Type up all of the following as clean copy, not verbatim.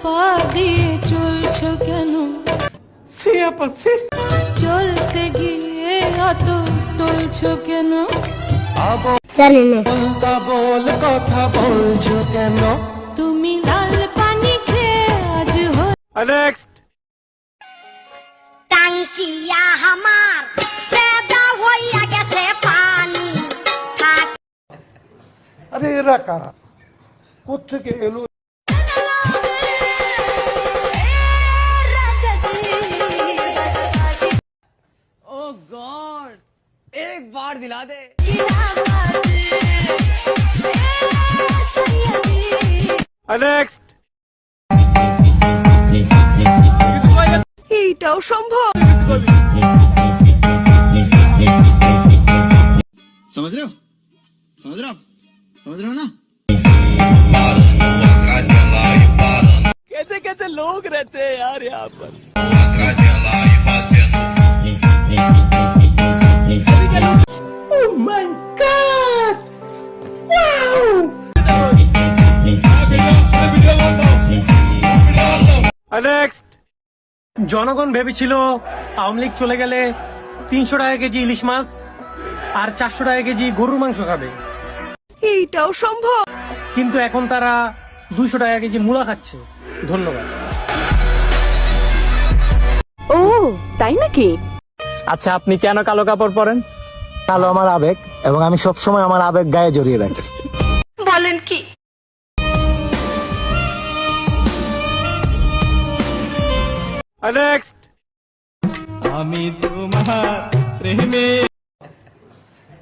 পা দিয়ে চলছো কেন? চলতে গিয়ে অত টলছো কেন? জানি না। বল কথা বলছো কেন? তুমি লাল পানি খেয়ে আজ নেক্সট। টাঙ্কিয়া আমার সেদা হইয়া গেছে পানি। আরে এরা কারা, কোত্থেকে এলো? ओ गॉड एक बार दिला दे। নেক্সট। এইটাও সম্ভব। समझ रहे हो समझ रहे हो समझ रहे हो ना? कैसे कैसे लोग रहते हैं यार यहाँ पर। Oh my God! Wow! Next. জনগণ ভেবেছিল আওয়ামী লীগ চলে গেলে 300 টাকা কেজি ইলিশ মাছ আর 400 টাকা কেজি গরুর মাংস খাবে, এইটাও সম্ভব। কিন্তু এখন তারা 200 টাকা কেজি মূলা খাচ্ছে। ধন্যবাদ। ও তাই নাকি? আচ্ছা, আপনি কেন কালো কাপড় পরেন? কালো আমার আবেগ, এবং আমি সবসময় আমার আবেগ গায়ে জড়িয়ে রাখি। বলেন কি? নেক্সট। আমি তোমার প্রেমে।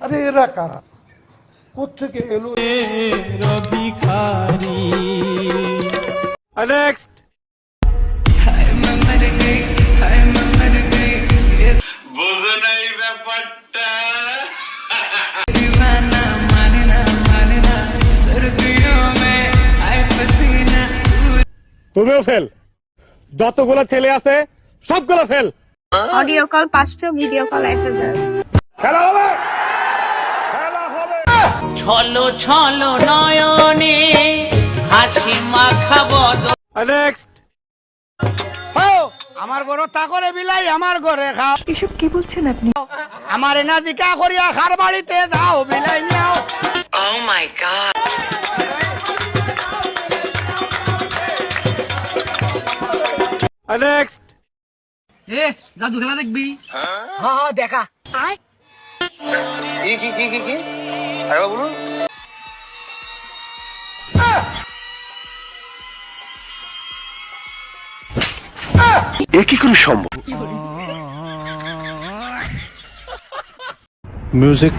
আরে এরা কারা, কোত্থেকে এলো? ভিখারি। নেক্সট। বুঝো নাই ব্যাপারটা। তুমিও ফেল, যতগুলো ছেলে আছে সবগুলো ফেল। অডিও কল 5টা, ভিডিও কল 1000। খেলা হবে, খেলা হবে। ছলো ছলো নয়নে হাসি মাখাবো। নেক্সট। আমার ঘরে তা করে বিলাই আমার ঘরে খাও। এসব কি বলছেন আপনি? আমার এনা দিকা করিয়া খার বাড়িতে যাও বিলাই নাও। Oh my God! নেক্সট। এ জাদু খেলা দেখবি? হ্যাঁ হ্যাঁ দেখা। কি আরে বলুন। এ কি করে সম্ভব? মিউজিক